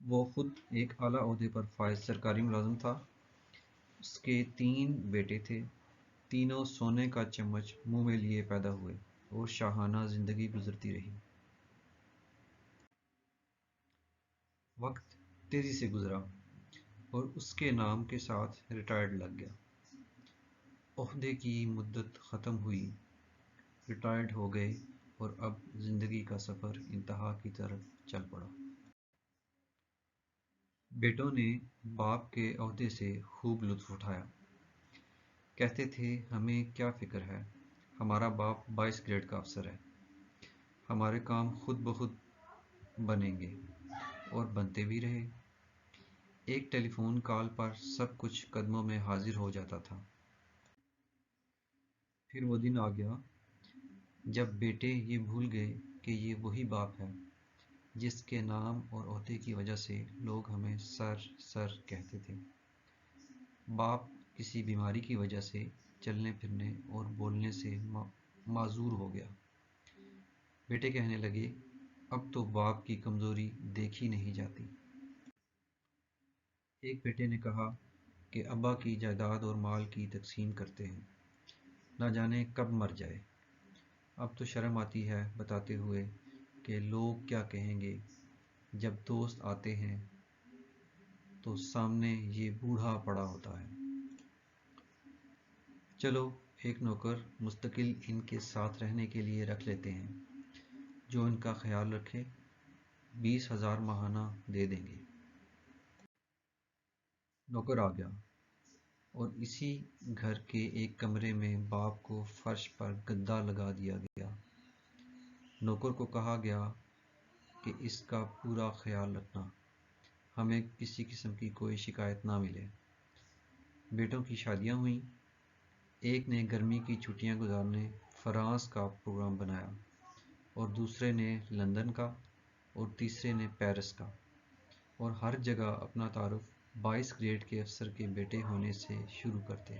وہ خود ایک اعلیٰ عہدے پر فائز سرکاری ملازم تھا۔ اس کے 3 بیٹے تھے۔ تینوں سونے کا چمچ منہ میں لیے پیدا ہوئے اور شاہانہ زندگی گزرتی رہی۔ وقت تیزی سے گزرا اور اس کے نام کے ساتھ ریٹائرڈ لگ گیا۔ عہدے کی مدت ختم ہوئی، ریٹائرڈ ہو گئے اور اب زندگی کا سفر انتہا کی طرف چل پڑا۔ بیٹوں نے باپ کے عہدے سے خوب لطف اٹھایا۔ کہتے تھے ہمیں کیا فکر ہے، ہمارا باپ 22 گریڈ کا افسر ہے، ہمارے کام خود بخود بنیں گے، اور بنتے بھی رہے۔ ایک ٹیلی فون کال پر سب کچھ قدموں میں حاضر ہو جاتا تھا۔ پھر وہ دن آ گیا جب بیٹے یہ بھول گئے کہ یہ وہی باپ ہے جس کے نام اور عہدے کی وجہ سے لوگ ہمیں سر کہتے تھے۔ باپ کسی بیماری کی وجہ سے چلنے پھرنے اور بولنے سے معذور ہو گیا۔ بیٹے کہنے لگے اب تو باپ کی کمزوری دیکھی نہیں جاتی۔ ایک بیٹے نے کہا کہ ابا کی جائیداد اور مال کی تقسیم کرتے ہیں، نہ جانے کب مر جائے۔ اب تو شرم آتی ہے بتاتے ہوئے کہ لوگ کیا کہیں گے جب دوست آتے ہیں تو سامنے یہ بوڑھا پڑا ہوتا ہے۔ چلو ایک نوکر مستقل ان کے ساتھ رہنے کے لیے رکھ لیتے ہیں، جو ان کا خیال رکھے، 20,000 ماہانہ دے دیں گے۔ نوکر آ گیا اور اسی گھر کے ایک کمرے میں باپ کو فرش پر گدا لگا دیا گیا۔ نوکر کو کہا گیا کہ اس کا پورا خیال رکھنا، ہمیں کسی قسم کی کوئی شکایت نہ ملے۔ بیٹوں کی شادیاں ہوئیں۔ ایک نے گرمی کی چھٹیاں گزارنے فرانس کا پروگرام بنایا، اور دوسرے نے لندن کا، اور تیسرے نے پیرس کا، اور ہر جگہ اپنا تعارف 22 گریڈ کے افسر کے بیٹے ہونے سے شروع کرتے۔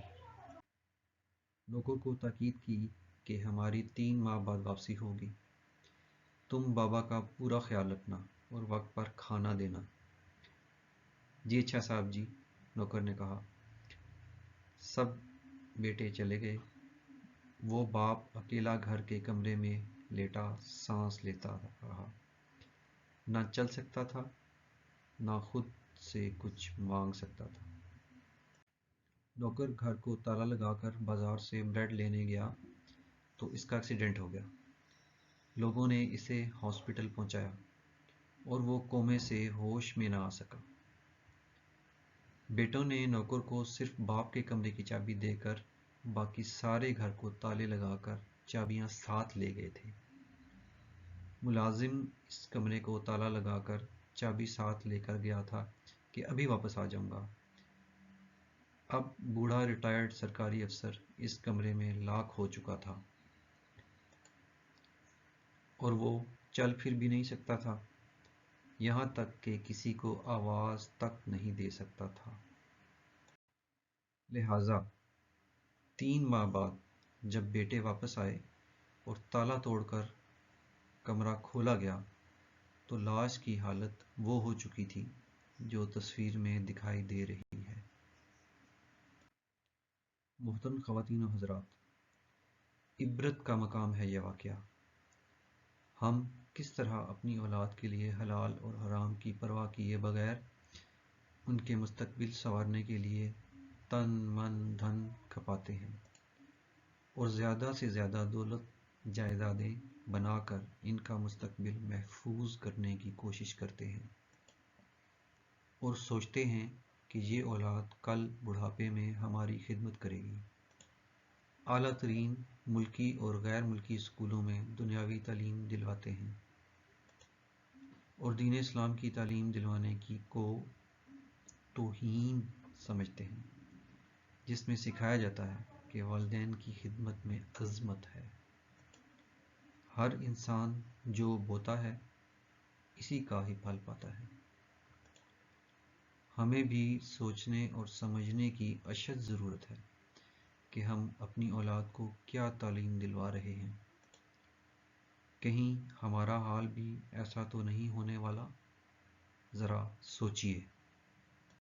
نوکر کو تاکید کی کہ ہماری 3 ماہ بعد واپسی ہوگی، تم بابا کا پورا خیال رکھنا اور وقت پر کھانا دینا۔ جی اچھا صاحب جی، نوکر نے کہا۔ سب بیٹے چلے گئے۔ وہ باپ اکیلا گھر کے کمرے میں لیٹا سانس لیتا رہا، نہ چل سکتا تھا، نہ خود سے کچھ مانگ سکتا تھا۔ نوکر گھر کو تالا لگا کر بازار سے بریڈ لینے گیا تو اس کا ایکسیڈنٹ ہو گیا۔ لوگوں نے اسے ہاسپٹل پہنچایا اور وہ کومے سے ہوش میں نہ آ سکا۔ بیٹوں نے نوکر کو صرف باپ کے کمرے کی چابی دے کر باقی سارے گھر کو تالے لگا کر چابیاں ساتھ لے گئے تھے۔ ملازم اس کمرے کو تالا لگا کر چابی ساتھ لے کر گیا تھا کہ ابھی واپس آ جاؤں گا۔ اب بوڑھا ریٹائرڈ سرکاری افسر اس کمرے میں لاک ہو چکا تھا، اور وہ چل پھر بھی نہیں سکتا تھا، یہاں تک کہ کسی کو آواز تک نہیں دے سکتا تھا۔ لہٰذا 3 ماہ بعد جب بیٹے واپس آئے اور تالا توڑ کر کمرہ کھولا گیا تو لاش کی حالت وہ ہو چکی تھی جو تصویر میں دکھائی دے رہی ہے۔ محترم خواتین و حضرات، عبرت کا مقام ہے یہ واقعہ۔ ہم کس طرح اپنی اولاد کے لیے حلال اور حرام کی پرواہ کیے بغیر ان کے مستقبل سنوارنے کے لیے تن من دھن کھپاتے ہیں، اور زیادہ سے زیادہ دولت جائیدادیں بنا کر ان کا مستقبل محفوظ کرنے کی کوشش کرتے ہیں، اور سوچتے ہیں کہ یہ اولاد کل بڑھاپے میں ہماری خدمت کرے گی۔ اعلیٰ ترین ملکی اور غیر ملکی اسکولوں میں دنیاوی تعلیم دلواتے ہیں، اور دین اسلام کی تعلیم دلوانے کو توہین سمجھتے ہیں، جس میں سکھایا جاتا ہے کہ والدین کی خدمت میں عظمت ہے۔ ہر انسان جو بوتا ہے اسی کا ہی پھل پاتا ہے۔ ہمیں بھی سوچنے اور سمجھنے کی اشد ضرورت ہے کہ ہم اپنی اولاد کو کیا تعلیم دلوا رہے ہیں۔ کہیں ہمارا حال بھی ایسا تو نہیں ہونے والا ذرا سوچیے۔